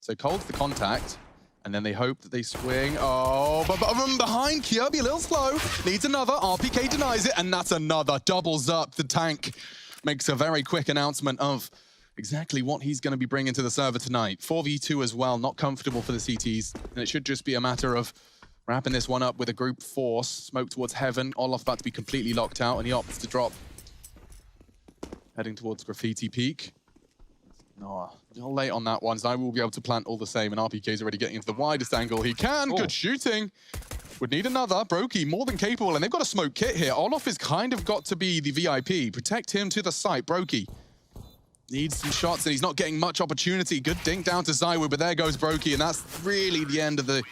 So Cold's the contact, and then they hope that they swing. Oh, but from behind, Kirby a little slow. Needs another, RPK denies it, and that's another. Doubles up. The tank makes a very quick announcement of exactly what he's going to be bringing to the server tonight. 4v2 as well, not comfortable for the CTs, and it should just be a matter of wrapping this one up with a group force. Smoke towards heaven. Olaf about to be completely locked out, and he opts to drop. Heading towards Graffiti Peak. No, a little late on that one, so I will be able to plant all the same, and RPK's already getting into the widest angle he can. Good shooting. Would need another. Brokey, more than capable, and they've got a smoke kit here. Olaf has kind of got to be the VIP. Protect him to the site. Brokey needs some shots, and he's not getting much opportunity. Good dink down to Zywood, but there goes Brokey, and that's really the end of the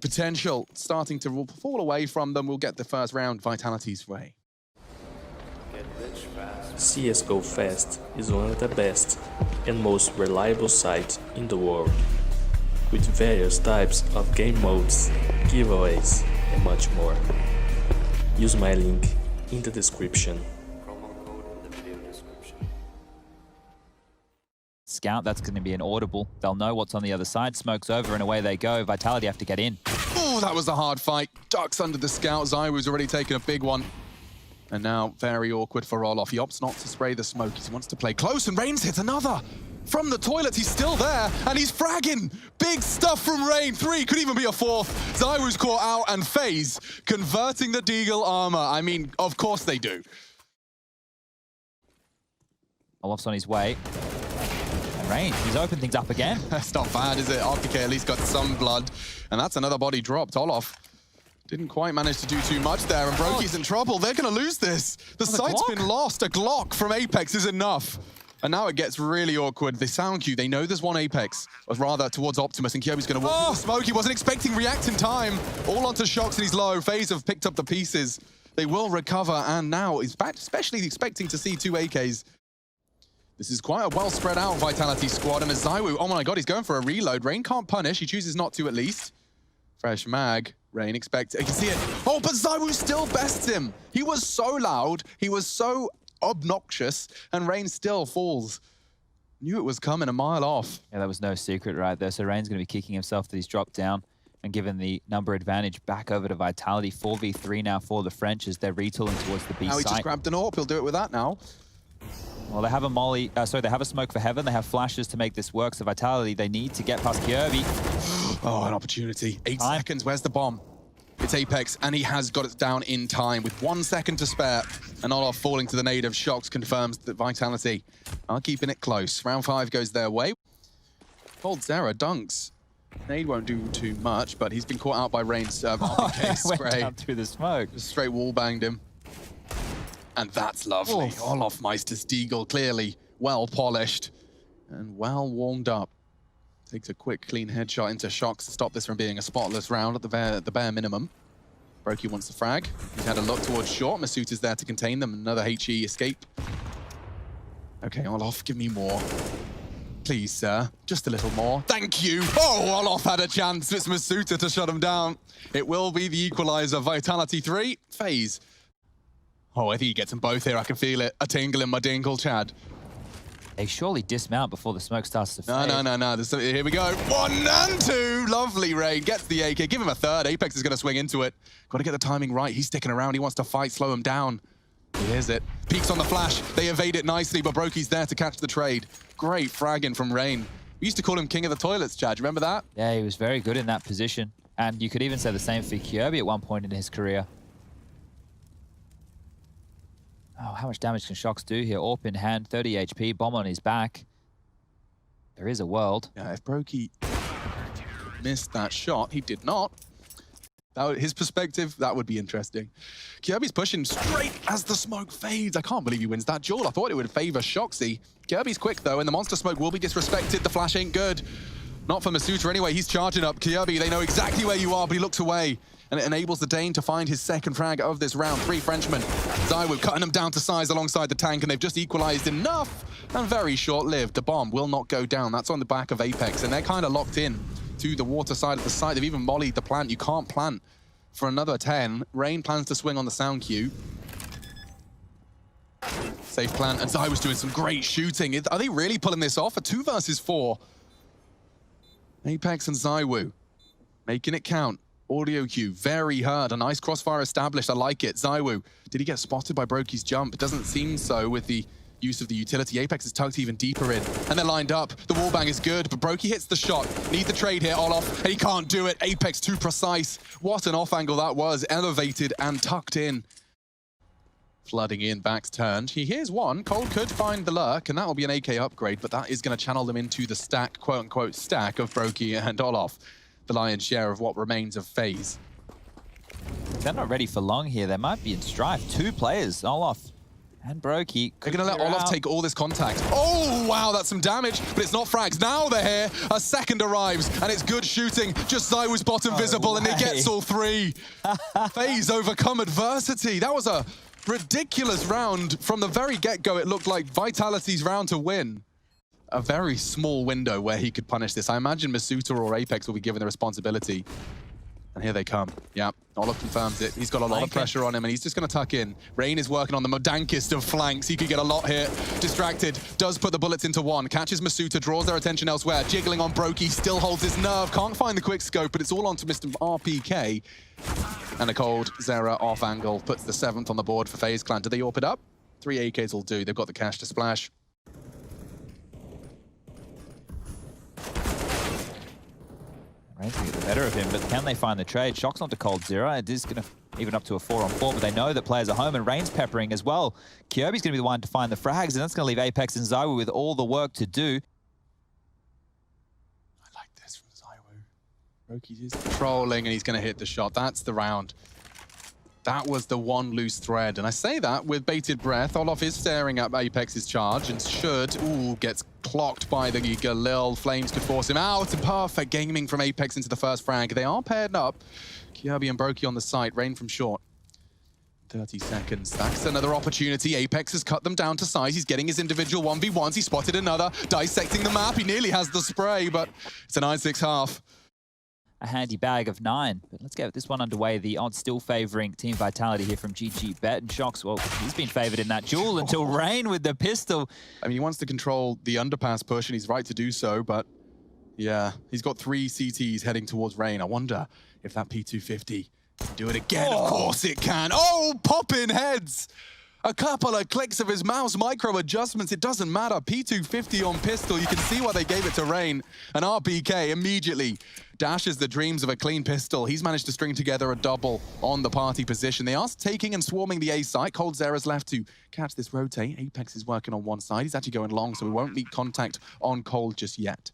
potential starting to fall away from them. We'll get the first round Vitality's way. CSGO Fest is one of the best and most reliable sites in the world, with various types of game modes, giveaways, and much more. Use my link in the description. Scout, that's going to be an audible. They'll know what's on the other side. Smoke's over and away they go. Vitality have to get in. Oh, that was a hard fight. Ducks under the Scout. Zywood's already taken a big one. And now very awkward for Olaf. He opts not to spray the smoke. He wants to play close, and Rain's hit another. From the toilet, he's still there, and he's fragging. Big stuff from Rain. 3, could even be a 4th. Zywood's caught out, and FaZe converting the Deagle armor. I mean, of course they do. Olaf's on his way. And Rain, he's opened things up again. That's not bad, is it? RPK at least got some blood, and that's another body dropped. Olaf didn't quite manage to do too much there, and Brokey's in trouble. They're going to lose this. The site's been lost. A Glock from Apex is enough. And now it gets really awkward. The sound cue, they know there's one Apex, or rather towards Optimus, and Kirby's going to walk through the smoke. He wasn't expecting react in time. All onto Shox, and he's low. FaZe have picked up the pieces. They will recover, and now he's back, especially expecting to see 2 AKs. This is quite a well spread out Vitality squad, and as Zywood, oh my god, he's going for a reload. Rain can't punish. He chooses not to at least. Fresh mag. Rain expects, you can see it. Oh, but Zywood still bests him. He was so loud, he was so obnoxious, and Rain still falls. Knew it was coming a mile off. Yeah, that was no secret right there. So Rain's going to be kicking himself that he's dropped down and given the number advantage back over to Vitality. 4v3 now for the French as they're retooling towards the B site. Now he just grabbed an AWP, he'll do it with that now. Well, they have a molly, they have a smoke for heaven. They have flashes to make this work. So Vitality, they need to get past Kirby. Oh, an opportunity. 8 seconds, where's the bomb? It's Apex, and he has got it down in time with 1 second to spare. And Olaf falling to the nade of Shox confirms that Vitality are keeping it close. Round 5 goes their way. Cold Zera dunks. Nade won't do too much, but he's been caught out by Rain's RPK spray. Went down through the smoke. Just straight wall banged him. And that's lovely. Oof. Olaf Meister's Deagle, clearly well polished and well warmed up. Takes a quick, clean headshot into Shox to stop this from being a spotless round at the bare minimum. Brokey wants the frag. He's had a look towards short. Masuta's there to contain them. Another HE escape. Okay, Olaf, give me more. Please, sir. Just a little more. Thank you. Oh, Olaf had a chance. It's Masuta to shut him down. It will be the equalizer. Vitality 3, FaZe. Oh, I think he gets them both here. I can feel it. A tingle in my dingle, Chad. They surely dismount before the smoke starts to fade. No. Here we go. 1 and 2. Lovely, Rain. Gets the AK. Give him a 3rd. Apex is going to swing into it. Got to get the timing right. He's sticking around. He wants to fight, slow him down. Here's it. Peeks on the flash. They evade it nicely, but Brokey's there to catch the trade. Great fragging from Rain. We used to call him King of the Toilets, Chad. Remember that? Yeah, he was very good in that position. And you could even say the same for Kirby at one point in his career. Oh, how much damage can Shox do here? AWP in hand, 30 HP, bomb on his back. There is a world. Yeah, if Brokey missed that shot, he did not. His perspective, that would be interesting. Kirby's pushing straight as the smoke fades. I can't believe he wins that duel. I thought it would favor Shoxy. Kirby's quick though, and the monster smoke will be disrespected. The flash ain't good. Not for Masuta anyway. He's charging up. Kirby, they know exactly where you are, but he looks away. And it enables the Dane to find his 2nd frag of this round. 3 Frenchmen. Zywood cutting them down to size alongside the tank, and they've just equalized enough. And very short-lived. The bomb will not go down. That's on the back of Apex, and they're kind of locked in to the water side of the site. They've even mollied the plant. You can't plant for another 10. Rain plans to swing on the sound cue. Safe plant, and Zywood's doing some great shooting. Are they really pulling this off? A 2 versus 4. Apex and ZywOo making it count. Audio cue, very hard. A nice crossfire established. I like it. ZywOo, did he get spotted by Brokey's jump? It doesn't seem so with the use of the utility. Apex is tucked even deeper in, and they're lined up. The wallbang is good, but Brokey hits the shot. Need the trade here, Olof, and he can't do it. Apex too precise. What an off angle that was. Elevated and tucked in. Flooding in, backs turned. He hears one. Cold could find the lurk, and that will be an AK upgrade, but that is going to channel them into the stack, quote-unquote, stack of Brokey and Olof. The lion's share of what remains of FaZe. They're not ready for long here. They might be in strife. Two players, Olof and Brokey. They're going to let Olof take all this contact. Oh, wow, that's some damage, but it's not frags. Now they're here. A second arrives, and it's good shooting. Just ZywOo's bottom visible, and it gets all three. FaZe overcome adversity. That was a ridiculous round. From the very get-go, it looked like Vitality's round to win. A very small window where he could punish this. I imagine Masuta or Apex will be given the responsibility. And here they come. Yeah, Olof confirms it. He's got a lot of pressure on him, and he's just going to tuck in. Rain is working on the modankest of flanks. He could get a lot here. Distracted, does put the bullets into one. Catches Masuta, draws their attention elsewhere. Jiggling on Brokey, still holds his nerve. Can't find the quick scope, but it's all onto Mr. RPK. And a cold Zera off angle puts the 7th on the board for FaZe Clan. Do they AWP it up? 3 AKs will do. They've got the cash to splash. Rain's going to get the better of him, but can they find the trade? Shock's not to cold Zera. It is going to even up to a 4-on-4, but they know that players are home, and Rain's peppering as well. Kyobi's going to be the one to find the frags, and that's going to leave Apex and ZywOo with all the work to do. I like this from ZywOo. Brokey is controlling, and he's going to hit the shot. That's the round. That was the one loose thread, and I say that with bated breath. Olof is staring at Apex's charge and gets clocked by the Galil. Flames could force him out. Perfect gaming from Apex into the first frag. They are paired up. Kyobi and Brokey on the site. Rain from short. 30 seconds. That's another opportunity. Apex has cut them down to size. He's getting his individual 1v1s. He spotted another. Dissecting the map. He nearly has the spray, but it's a 9-6 half. A handy bag of 9. But let's get this one underway. The odds still favoring Team Vitality here from GG Bet. And Shocks, well, he's been favored in that duel until Rain with the pistol. I mean, he wants to control the underpass push, and he's right to do so, but yeah, he's got 3 CTs heading towards Rain. I wonder if that P250 can do it again. Of course it can. Oh, pop-in heads! A couple of clicks of his mouse micro adjustments, it doesn't matter. P250 on pistol, you can see why they gave it to Rain. And RPK immediately dashes the dreams of a clean pistol. He's managed to string together a double on the party position. They are taking and swarming the A site. Cold Zera's left to catch this rotate. Apex is working on one side. He's actually going long, so we won't need contact on Cold just yet.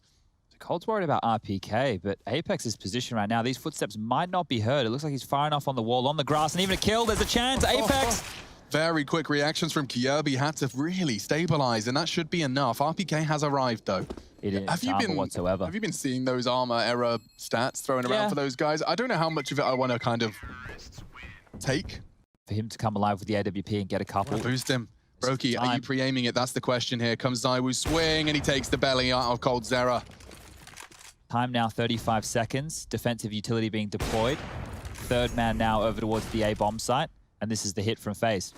Cold's worried about RPK, but Apex's position right now, these footsteps might not be heard. It looks like he's firing off on the wall, on the grass, and even a kill. There's a chance. Apex! Very quick reactions from Kyobi. Had to really stabilize, and that should be enough. RPK has arrived, though. It is whatsoever. Have you been seeing those armor error stats thrown around for those guys? I don't know how much of it I want to kind of take. For him to come alive with the AWP and get a couple. Boost him. Brokey, are you pre-aiming it? That's the question here. Comes ZywOo swing, and he takes the belly out of Cold Zera. Time now 35 seconds. Defensive utility being deployed. Third man now over towards the A bomb site. And this is the hit from FaZe.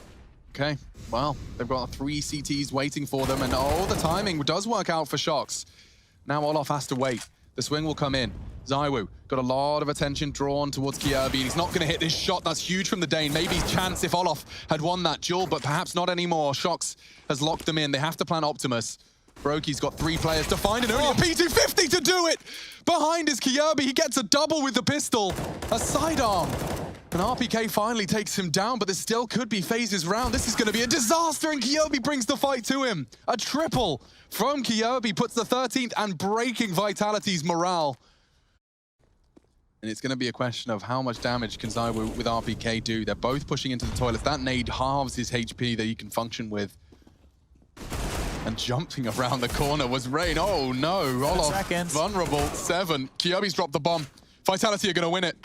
Okay, well, they've got 3 CTs waiting for them, and oh, the timing does work out for Shocks. Now Olof has to wait. The swing will come in. ZywOo got a lot of attention drawn towards Kyobi, and he's not going to hit this shot. That's huge from the Dane. Maybe chance if Olof had won that duel, but perhaps not anymore. Shocks has locked them in. They have to plan Optimus. Brokey's got 3 players to find, and only a P250 to do it! Behind is Kyobi. He gets a double with the pistol. A sidearm. And RPK finally takes him down, but this still could be FaZe's round. This is going to be a disaster, and Kyobi brings the fight to him. A triple from Kyobi puts the 13th and breaking Vitality's morale. And it's going to be a question of how much damage can ZywOo with RPK do. They're both pushing into the toilets. That nade halves his HP that he can function with. And jumping around the corner was Rain. Oh no, Olof vulnerable. 7. Kyobi's dropped the bomb. Vitality are going to win it.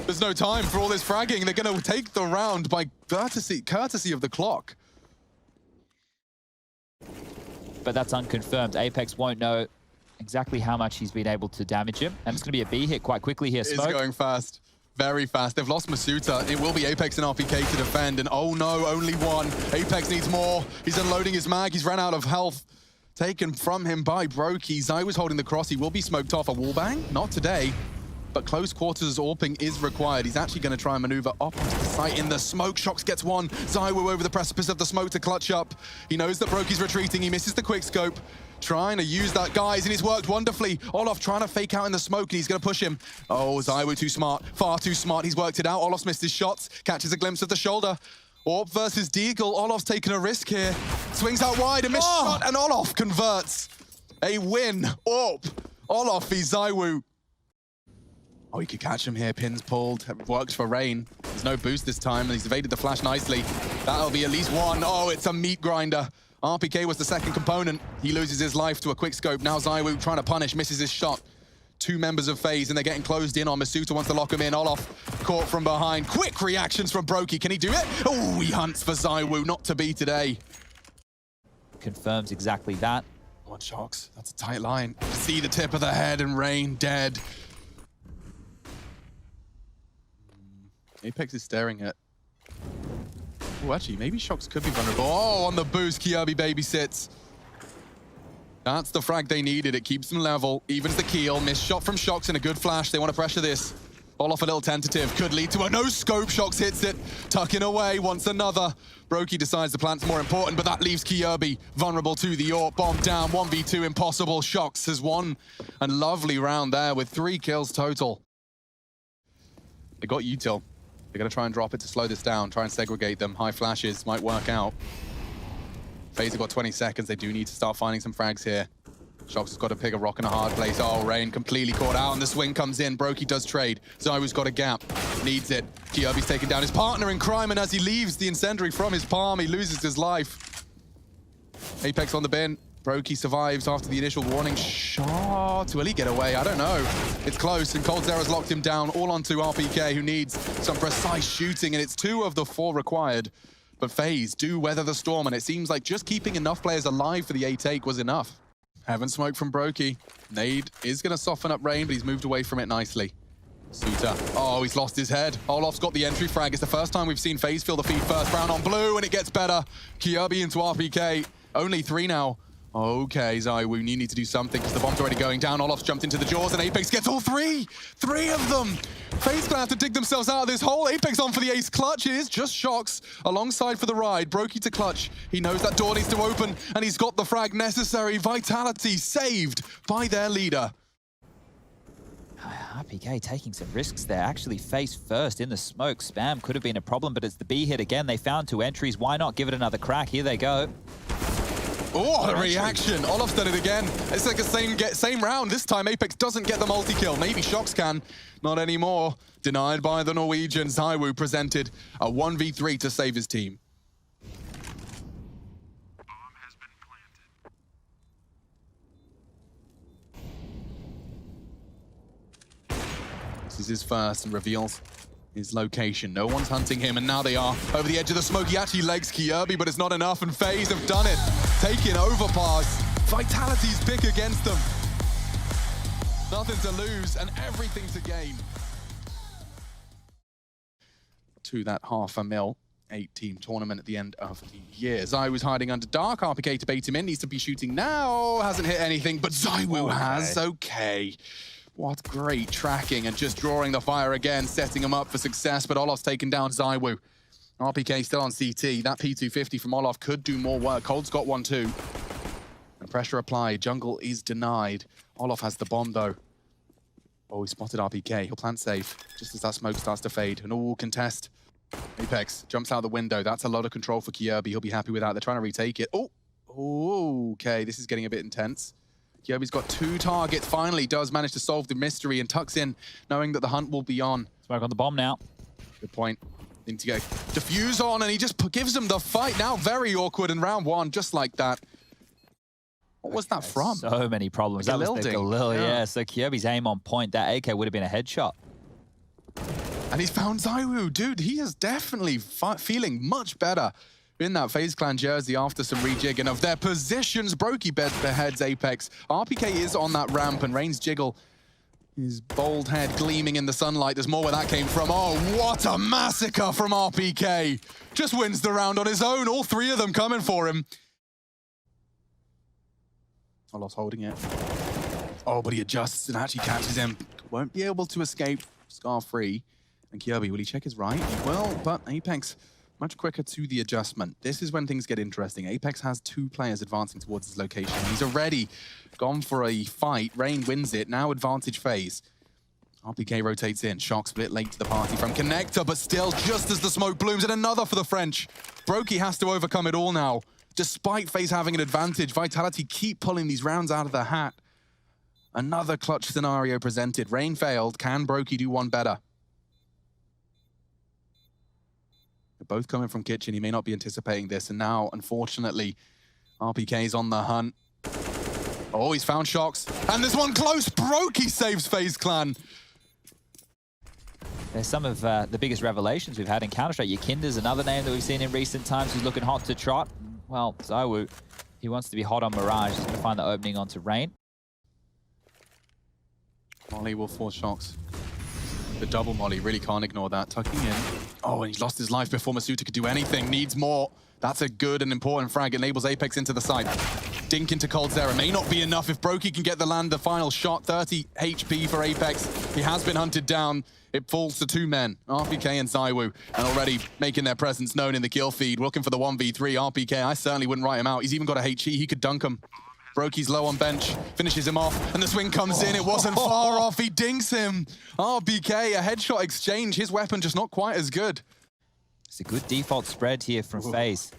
There's no time for all this fragging. They're going to take the round by courtesy of the clock. But that's unconfirmed. Apex won't know exactly how much he's been able to damage him. And it's going to be a B hit quite quickly here, Smoke. It's going fast. Very fast. They've lost Masuta. It will be Apex and RPK to defend. And oh no, only one. Apex needs more. He's unloading his mag. He's ran out of health. taken from him by Brokey. Zai was holding the cross. He will be smoked off. A wallbang? Not today. But close quarters AWPing is required. He's actually going to try and maneuver up onto the site in the smoke. Shox gets one. ZywOo over the precipice of the smoke to clutch up. He knows that Brokey's retreating. He misses the quick scope. Trying to use that, guys, and it's worked wonderfully. Olof trying to fake out in the smoke, and he's going to push him. Oh, ZywOo too smart. Far too smart. He's worked it out. Olof's missed his shots. Catches a glimpse of the shoulder. Orp versus Deagle. Olof's taking a risk here. Swings out wide, a missed shot, and Olof converts. A win. Orp. Olof v ZywOo. Oh, he could catch him here. Pins pulled. Works for Rain. There's no boost this time, and he's evaded the flash nicely. That'll be at least one. Oh, it's a meat grinder. RPK was the second component. He loses his life to a quick scope. Now ZywOo trying to punish, misses his shot. Two members of FaZe, and they're getting closed in on. Masuta wants to lock him in. Olof caught from behind. Quick reactions from Brokey. Can he do it? Oh, he hunts for ZywOo. Not to be today. Confirms exactly that. One Shox. That's a tight line. See the tip of the head, and Rain dead. Apex is staring at... Oh, actually, maybe Shox could be vulnerable. Oh, on the boost, Kirby babysits. That's the frag they needed. It keeps them level, evens the keel. Missed shot from Shox and a good flash. They want to pressure this. Olof a little tentative. Could lead to a no-scope. Shox hits it. Tucking away. Wants another. Brokey decides the plant's more important, but that leaves Kirby vulnerable to the AWP. Bomb down. 1v2 impossible. Shox has won. And lovely round there with 3 kills total. They got util. They're going to try and drop it to slow this down, try and segregate them. High flashes might work out. FaZe have got 20 seconds. They do need to start finding some frags here. Shox has got to pick a rock in a hard place. Oh, Rain completely caught out, and the swing comes in. Brokey does trade. ZywOo's got a gap. Needs it. Kirby's taking down his partner in crime, and as he leaves the incendiary from his palm, he loses his life. Apex on the bin. Brokey survives after the initial warning shot. Will he get away? I don't know. It's close, and coldzera's locked him down all onto RPK, who needs some precise shooting, and it's 2 of the 4 required. But FaZe do weather the storm, and it seems like just keeping enough players alive for the A take was enough. Heaven smoke from Brokey. Nade is going to soften up Rain, but he's moved away from it nicely. Suta. Oh, he's lost his head. Olof's got the entry frag. It's the first time we've seen FaZe feel the feed first. Brown on blue, and it gets better. Kirby into RPK. Only 3 now. Okay, ZywOo, you need to do something because the bomb's already going down. Olof's jumped into the jaws, and Apex gets all 3! 3 of them! FaZe gonna have to dig themselves out of this hole. Apex on for the ace clutch. It is just Shox alongside for the ride. Brokey to clutch. He knows that door needs to open, and he's got the frag necessary. Vitality saved by their leader. RPK taking some risks there. Actually face first in the smoke. Spam could have been a problem, but it's the B hit again. They found 2 entries. Why not give it another crack? Here they go. Oh, what a reaction. Olof's done it again. It's like a same round. This time, Apex doesn't get the multi-kill. Maybe Shox can. Not anymore. Denied by the Norwegian. ZywOo presented a 1v3 to save his team. Bomb has been planted. This is his first and reveals his location. No one's hunting him, and now they are over the edge of the smoke. He actually legs Kirby, but it's not enough, and FaZe have done it. Taking overpass. Vitality's pick against them. Nothing to lose and everything to gain. To that $500,000 8-team tournament at the end of the year. ZywOo's hiding under dark. RPK to bait him in. Needs to be shooting now. Hasn't hit anything, but ZywOo has. Okay. What great tracking and just drawing the fire again, setting him up for success, but Olof's taken down ZywOo. RPK still on CT. That P250 from Olof could do more work. Cold's got one too. And pressure applied. Jungle is denied. Olof has the bomb though. Oh, he spotted RPK. He'll plant safe just as that smoke starts to fade. An all contest. Apex jumps out the window. That's a lot of control for Kirby. He'll be happy with that. They're trying to retake it. Oh, okay. This is getting a bit intense. Kirby's got 2 targets. Finally does manage to solve the mystery and tucks in, knowing that the hunt will be on. Smoke on the bomb now. Good point. Need to get defuse on, and he just gives them the fight. Now very awkward in round 1, just like that. What was that from? So many problems. Like that was the Galil, yeah. So Kirby's aim on point. That AK would have been a headshot. And he's found ZywOo. Dude, he is definitely feeling much better in that FaZe Clan jersey after some rejigging of their positions. Brokey beheads Apex. RPK is on that ramp, and Rain's jiggle, his bold head gleaming in the sunlight. There's more where that came from. Oh, what a massacre from RPK. Just wins the round on his own. All 3 of them coming for him. Olof's holding it. Oh, but he adjusts and actually catches him. Won't be able to escape scar-free. And Kirby, will he check his right? He will, but Apex much quicker to the adjustment. This is when things get interesting. Apex has 2 players advancing towards his location. He's already gone for a fight. Rain wins it. Now advantage phase. RPK rotates in. Shock split late to the party from Connector, but still, just as the smoke blooms, and another for the French. Brokey has to overcome it all now. Despite FaZe having an advantage, Vitality keep pulling these rounds out of the hat. Another clutch scenario presented. Rain failed. Can Brokey do one better? They're both coming from kitchen. He may not be anticipating this. And now, unfortunately, RPK's on the hunt. Oh, he's found Shocks. And this one close. Brokey saves FaZe Clan. There's some of the biggest revelations we've had in Counter-Strike. Yakinda's another name that we've seen in recent times who's looking hot to trot. Well, ZywOo, he wants to be hot on Mirage. He's going to find the opening onto Rain. Molly will force Shocks. The double Molly, really can't ignore that. Tucking in. Oh, and he's lost his life before Masuta could do anything. Needs more. That's a good and important frag. It enables Apex into the side. Dink into coldzera. May not be enough if Brokey can get the land. The final shot, 30 HP for Apex. He has been hunted down. It falls to 2 men, RPK and ZywOo, and already making their presence known in the kill feed. Looking for the 1v3. RPK, I certainly wouldn't write him out. He's even got a HE. He could dunk him. Brokey's low on bench, finishes him off, and the swing comes in. It wasn't far off. He dinks him. RPK, a headshot exchange. His weapon just not quite as good. It's a good default spread here from FaZe.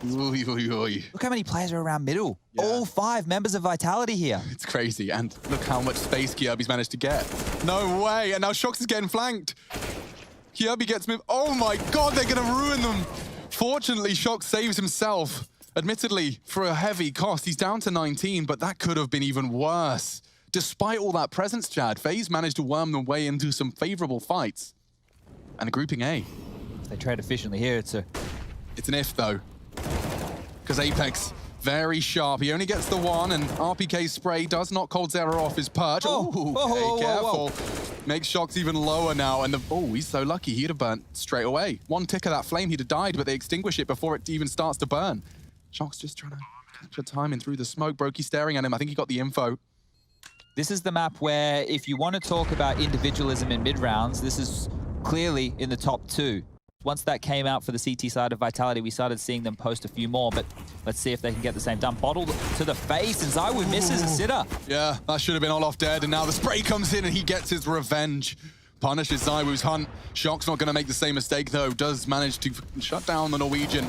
Look how many players are around middle. Yeah. All 5 members of Vitality here. It's crazy, and look how much space Kirby's managed to get. No way, and now Shox is getting flanked. Kirby gets moved. Oh my god, they're gonna ruin them. Fortunately, Shox saves himself. Admittedly, for a heavy cost, he's down to 19, but that could have been even worse. Despite all that presence, Chad, FaZe managed to worm their way into some favorable fights. And a grouping A. If they trade efficiently here, it's an if, though. Because Apex, very sharp. He only gets the 1, and RPK's spray does knock coldzera off his perch. Oh, careful. Makes Shox even lower now, and he's so lucky. He'd have burnt straight away. 1 tick of that flame, he'd have died, but they extinguish it before it even starts to burn. Shox just trying to capture timing through the smoke. Brokey staring at him. I think he got the info. This is the map where, if you want to talk about individualism in mid-rounds, this is clearly in the top 2. Once that came out for the CT side of Vitality, we started seeing them post a few more, but let's see if they can get the same done. Bottled to the face, and ZywOo misses a sitter. Yeah, that should have been Olof dead, and now the spray comes in and he gets his revenge. Punishes ZywOo's hunt. Shock's not going to make the same mistake, though. Does manage to shut down the Norwegian.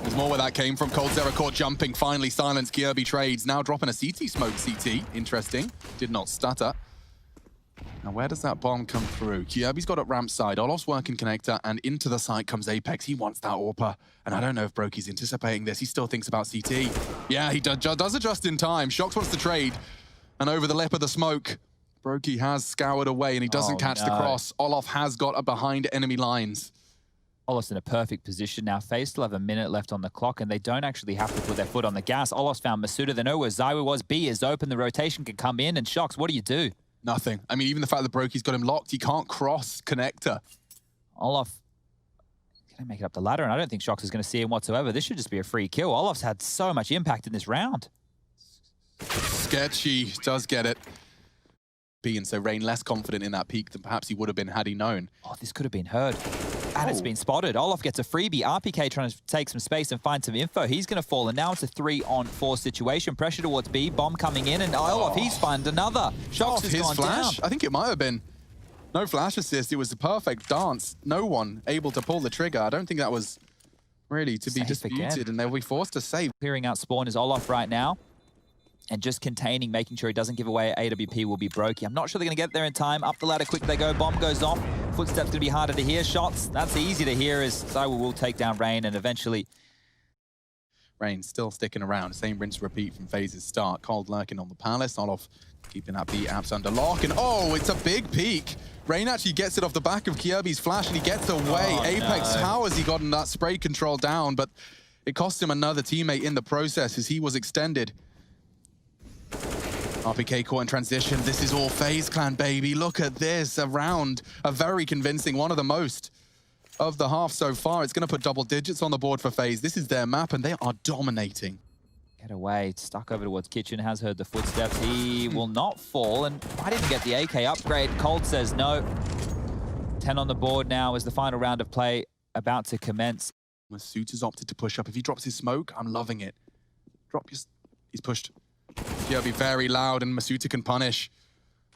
There's more where that came from. coldzera caught jumping. Finally silenced. Kirby trades. Now dropping a CT smoke. CT. Interesting. Did not stutter. Now, where does that bomb come through? Kirby's got it ramp side. Olof's working connector, and into the site comes Apex. He wants that AWPer, and I don't know if Brokey's anticipating this. He still thinks about CT. Yeah, he does adjust in time. Shox wants to trade, and over the lip of the smoke, Brokey has scoured away, and he doesn't catch the cross. Olof has got a behind enemy lines. Olof's in a perfect position now. FaZe still have a minute left on the clock, and they don't actually have to put their foot on the gas. Olof's found Masuta. They know where ZywOo was. B is open. The rotation can come in, and Shox, what do you do? Nothing. I mean, even the fact that Brokey's got him locked, he can't cross connector. Olof going to make it up the ladder, and I don't think Shox is going to see him whatsoever. This should just be a free kill. Olof's had so much impact in this round. Sketchy does get it. And so Rain less confident in that peak than perhaps he would have been had he known. Oh, this could have been heard. And it's been spotted. Olof gets a freebie. RPK trying to take some space and find some info. He's going to fall, and now it's a 3-on-4 situation. Pressure towards B. Bomb coming in, and Olof, he's found another. Shox has gone flash down. I think it might have been. No flash assist. It was a perfect dance. No one able to pull the trigger. I don't think that was really to be disputed, and they'll be forced to save. Clearing out spawn is Olof right now. And just containing, making sure he doesn't give away AWP will be Brokey. I'm not sure they're going to get there in time. Up the ladder quick they go. Bomb goes off. Footsteps going to be harder to hear. Shots, that's easy to hear as ZywOo will take down Rain, and eventually... Rain still sticking around. Same rinse repeat from FaZe's start. Cold lurking on the Palace. Olof keeping that B apps under lock. And it's a big peek. Rain actually gets it off the back of Kirby's flash, and he gets away. Apex, how has he gotten that spray control down? But it cost him another teammate in the process as he was extended. RPK caught in transition. This is all FaZe Clan, baby. Look at this. A round, a very convincing, one of the most of the half so far. It's going to put double digits on the board for FaZe. This is their map, and they are dominating. Get away, stuck over towards Kitchen, has heard the footsteps. He will not fall and might even get the AK upgrade. Cold says no. 10 on the board now as the final round of play about to commence. Masuita's opted to push up. If he drops his smoke, I'm loving it. He's pushed. He'll be very loud and Masuita can punish.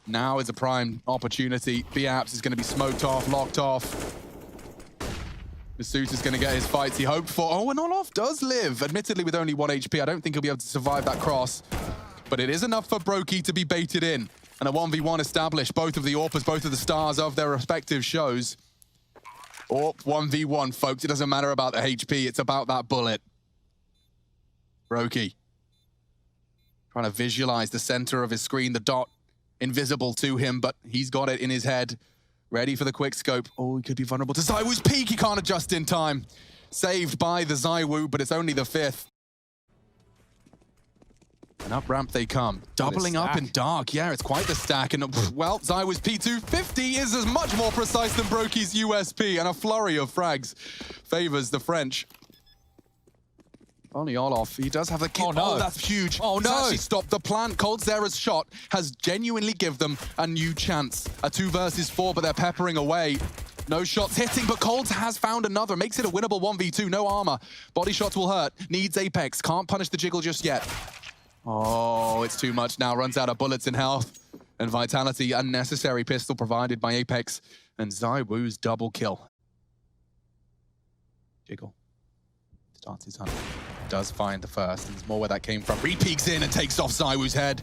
Now is a prime opportunity. Biaps is going to be smoked off, locked off. Masuita's going to get his fights he hoped for. Oh, and Olof does live. Admittedly, with only 1 HP, I don't think he'll be able to survive that cross. But it is enough for Brokey to be baited in. And a 1v1 established. Both of the AWPers, both of the stars of their respective shows. AWP 1v1, folks. It doesn't matter about the HP. It's about that bullet. Brokey trying to visualize the center of his screen, the dot invisible to him, but he's got it in his head. Ready for the quick scope. Oh, he could be vulnerable to ZywOo's peak. He can't adjust in time. Saved by the ZywOo, but it's only the 5th. And up ramp they come. Doubling up in dark. Yeah, it's quite the stack. And, well, ZywOo's P250 is as much more precise than Brokey's USP. And a flurry of frags favors the French. Only Olof. He does have the kill. Oh, no. Oh, that's huge. Oh, no. He's actually stopped the plan. Coldzera's shot has genuinely given them a new chance. A 2 versus 4, but they're peppering away. No shots hitting, but Colds has found another. Makes it a winnable 1v2. No armor. Body shots will hurt. Needs Apex. Can't punish the jiggle just yet. Oh, it's too much now. Runs out of bullets and health. And Vitality. Unnecessary pistol provided by Apex. And ZywOo's double kill. Jiggle. Starts his hunt. Does find the first. And there's more where that came from. Re-peeks in and takes off ZywOo's head.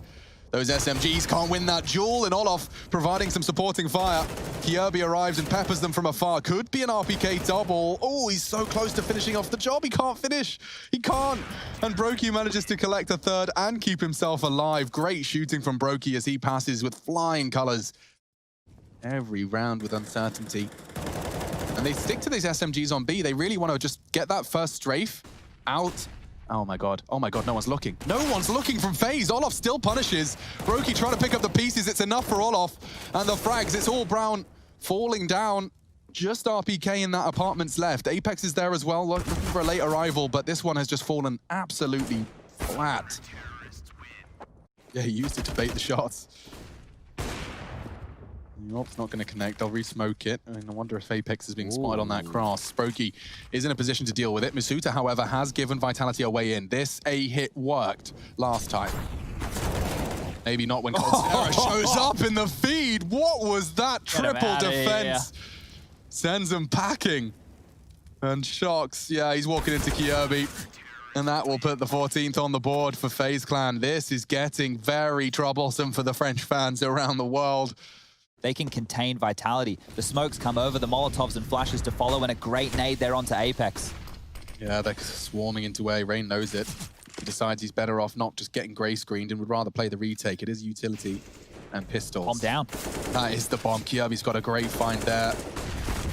Those SMGs can't win that duel, and Olof providing some supporting fire. Kirby arrives and peppers them from afar. Could be an RPK double. Oh, he's so close to finishing off the job. He can't finish. He can't. And Brokey manages to collect a 3rd and keep himself alive. Great shooting from Brokey as he passes with flying colors. Every round with uncertainty. And they stick to these SMGs on B. They really want to just get that first strafe out. Oh my god, no one's looking. No one's looking from FaZe. Olof still punishes. Brokey trying to pick up the pieces. It's enough for Olof. And the frags, it's all Brown falling down. Just RPK in that apartment's left. Apex is there as well, looking for a late arrival, but this one has just fallen absolutely flat. Yeah, he used it to bait the shots. Nope, it's not going to connect. They'll re-smoke it. I mean, I wonder if Apex is being spotted on that cross. Brokey is in a position to deal with it. Masuita, however, has given Vitality a way in. This A-hit worked last time. Maybe not when Coldzera shows up in the feed. What was that triple defense? Sends them packing. And Shox, yeah, he's walking into Kirby. And that will put the 14th on the board for FaZe Clan. This is getting very troublesome for the French fans around the world. They can contain Vitality. The smokes come over, the Molotovs and flashes to follow, and a great nade there onto Apex. Yeah, they're swarming into A. Rain knows it. He decides he's better off not just getting gray screened and would rather play the retake. It is utility and pistols. Bomb down. That is the bomb. Kirby's got a great find there.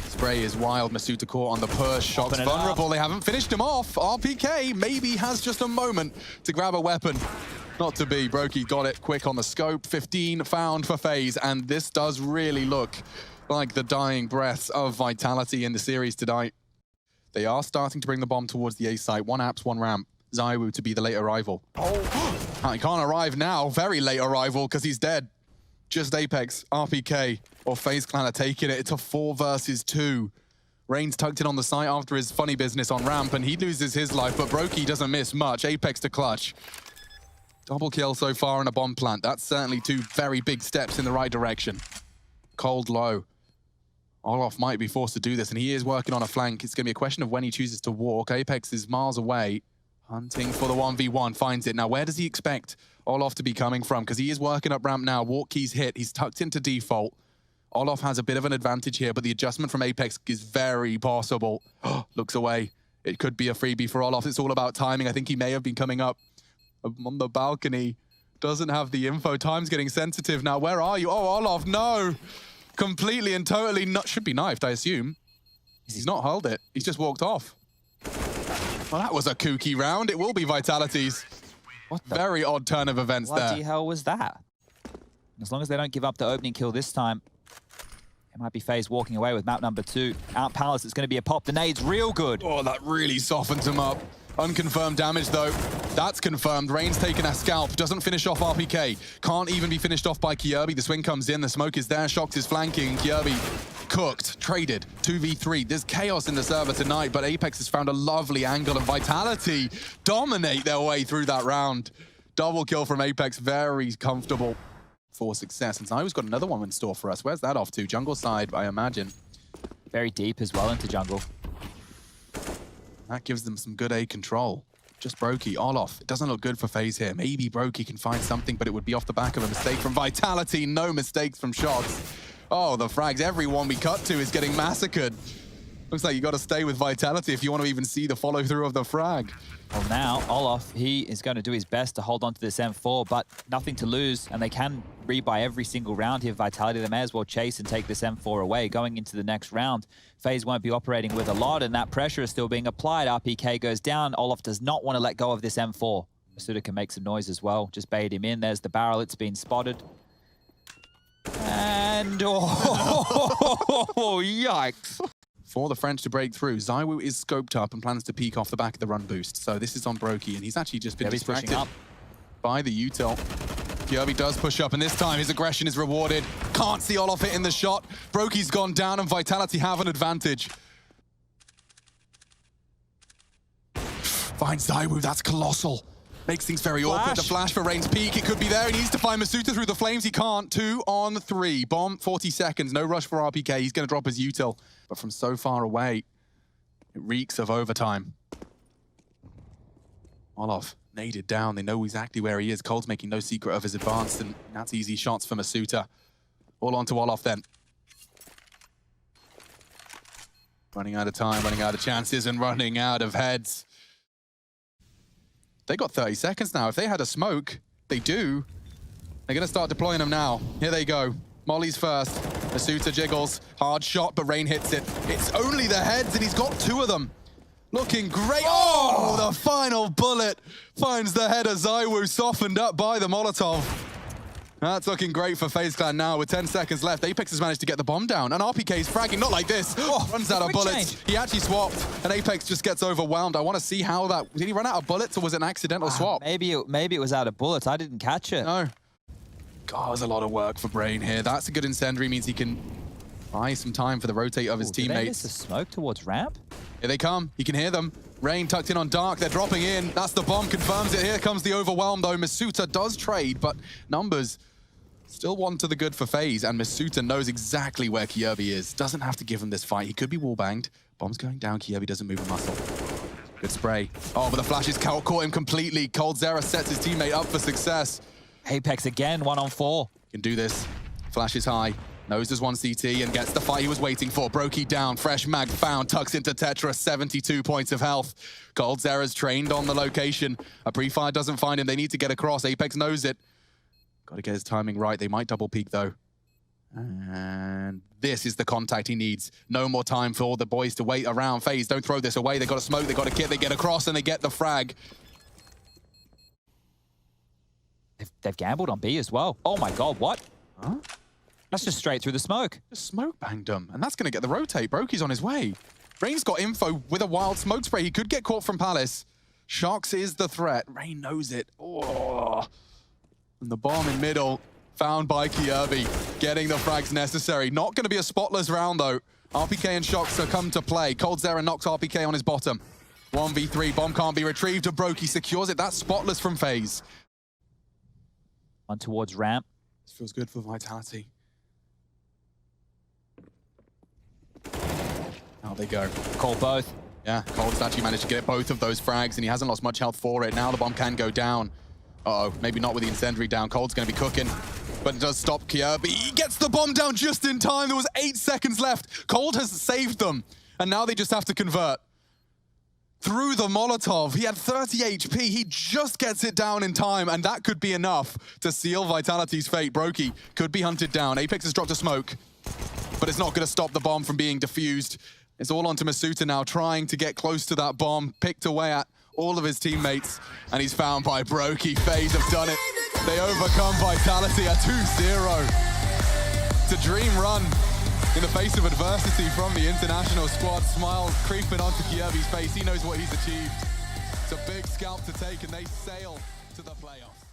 Spray is wild. Masuita caught on the push. Shox vulnerable. They haven't finished him off. RPK maybe has just a moment to grab a weapon. Not to be. Brokey got it quick on the scope. 15 found for FaZe, and this does really look like the dying breaths of Vitality in the series tonight. They are starting to bring the bomb towards the A site. 1 apps, 1 ramp. ZywOo to be the late arrival. Oh, he can't arrive now. Very late arrival because he's dead. Just Apex, RPK, or FaZe Clan are taking it. It's a 4 versus 2. Rain's tucked in on the site after his funny business on ramp, and he loses his life, but Brokey doesn't miss much. Apex to clutch. Double kill so far in a bomb plant. That's certainly 2 very big steps in the right direction. Cold low. Olof might be forced to do this, and he is working on a flank. It's going to be a question of when he chooses to walk. Apex is miles away. Hunting for the 1v1, finds it. Now, where does he expect Olof to be coming from? Because he is working up ramp now. Walk keys hit. He's tucked into default. Olof has a bit of an advantage here, but the adjustment from Apex is very possible. Looks away. It could be a freebie for Olof. It's all about timing. I think he may have been coming up on the balcony. Doesn't have the info. Time's getting sensitive now. Where are you? Oh, Olof, no. Completely and totally not. Should be knifed, I assume. He's not held it. He's just walked off. Well, that was a kooky round. It will be Vitality's. What the very odd turn of events there. Bloody hell was that? As long as they don't give up the opening kill this time, it might be FaZe walking away with map number 2. Out Palace, it's going to be a pop. The nade's real good. Oh, that really softens him up. Unconfirmed damage, though. That's confirmed. Rain's taken a scalp. Doesn't finish off RPK. Can't even be finished off by Kjaerbye. The swing comes in. The smoke is there. Shox is flanking. Kjaerbye cooked. Traded. 2v3. There's chaos in the server tonight, but Apex has found a lovely angle, and Vitality dominate their way through that round. Double kill from Apex. Very comfortable for success. And Zaiwu's got another one in store for us. Where's that off to? Jungle side, I imagine. Very deep as well into jungle. That gives them some good A control. Just Brokey, Olof. It doesn't look good for FaZe here. Maybe Brokey can find something, but it would be off the back of a mistake from Vitality. No mistakes from Shox. Oh, the frags. Everyone we cut to is getting massacred. Looks like you got to stay with Vitality if you want to even see the follow-through of the frag. Well, now, Olof, he is going to do his best to hold on to this M4, but nothing to lose, and they can rebuy every single round here. Vitality, they may as well chase and take this M4 away. Going into the next round, FaZe won't be operating with a lot, and that pressure is still being applied. RPK goes down. Olof does not want to let go of this M4. Masuda can make some noise as well. Just bait him in. There's the barrel. It's been spotted. And, oh, yikes. For the French to break through, Zaiwu is scoped up and plans to peek off the back of the run boost. So this is on Brokey, and he's actually just been distracted by the util. Kjaerbye does push up, and this time his aggression is rewarded. Can't see Olof hitting the shot. Brokey's gone down, and Vitality have an advantage. Finds Zaiwu, that's colossal. Makes things very awkward. The flash for Rain's peak, it could be there. He needs to find Masuta through the flames. He can't. 2 on 3. Bomb, 40 seconds. No rush for RPK. He's going to drop his util. But from so far away, it reeks of overtime. Olof naded down. They know exactly where he is. Cold's making no secret of his advance, and that's easy shots for Masuta. All on to Olof then. Running out of time, running out of chances, and running out of heads. They got 30 seconds now. If they had a smoke, they do. They're going to start deploying them now. Here they go. Molly's first. Masuta jiggles. Hard shot, but Rain hits it. It's only the heads, and he's got 2 of them. Looking great. Oh, the final bullet finds the head of Zaiwu, softened up by the Molotov. That's looking great for FaZe Clan now with 10 seconds left. Apex has managed to get the bomb down, and RPK's fragging, not like this. Runs out of bullets. He actually swapped, and Apex just gets overwhelmed. I want to see how that... Did he run out of bullets, or was it an accidental swap? Maybe it was out of bullets. I didn't catch it. No. God, there's a lot of work for Brain here. That's a good incendiary, means he can buy some time for the rotate of his teammates. Did they miss the smoke towards ramp? Here they come. He can hear them. Rain tucked in on Dark. They're dropping in. That's the bomb. Confirms it. Here comes the overwhelm, though. Masuta does trade, but numbers still one to the good for FaZe, and Masuta knows exactly where Kjaerbye is. Doesn't have to give him this fight. He could be wallbanged. Bomb's going down. Kjaerbye doesn't move a muscle. Good spray. Oh, but the flashes caught him completely. coldzera sets his teammate up for success. Apex again, 1 on 4. Can do this. Flash is high. Knows there's one CT and gets the fight he was waiting for. Brokey down. Fresh mag found. Tucks into Tetra. 72 points of health. coldzera's trained on the location. A pre-fire doesn't find him. They need to get across. Apex knows it. Got to get his timing right. They might double peek, though. And this is the contact he needs. No more time for all the boys to wait around. FaZe, don't throw this away. They got a smoke. They got a kit. They get across, and they get the frag. They've gambled on B as well. Oh my god, what? Huh? That's just straight through the smoke. The smoke banged him, and that's going to get the rotate. Brokey's on his way. Rain's got info with a wild smoke spray. He could get caught from Palace. Shox is the threat. Rain knows it. Oh. And the bomb in middle, found by Kjaerbye. Getting the frags necessary. Not going to be a spotless round, though. RPK and Shox are come to play. coldzera knocks RPK on his bottom. 1v3. Bomb can't be retrieved. Brokey secures it. That's spotless from FaZe. On towards ramp. This feels good for Vitality. Out they go. Call both. Yeah, Cold's actually managed to get both of those frags, and he hasn't lost much health for it. Now the bomb can go down. Uh-oh, maybe not with the incendiary down. Cold's going to be cooking, but it does stop Kjaerbye. He gets the bomb down just in time. There was 8 seconds left. Cold has saved them, and now they just have to convert. Through the Molotov, he had 30 HP. He just gets it down in time, and that could be enough to seal Vitality's fate. Brokey could be hunted down. Apex has dropped a smoke, but it's not going to stop the bomb from being defused. It's all onto Masuta now, trying to get close to that bomb, picked away at all of his teammates, and he's found by Brokey. FaZe have done it. They overcome Vitality at 2-0. It's a dream run in the face of adversity from the international squad. Smile creeping onto Kjaerbye's face. He knows what he's achieved. It's a big scalp to take, and they sail to the playoffs.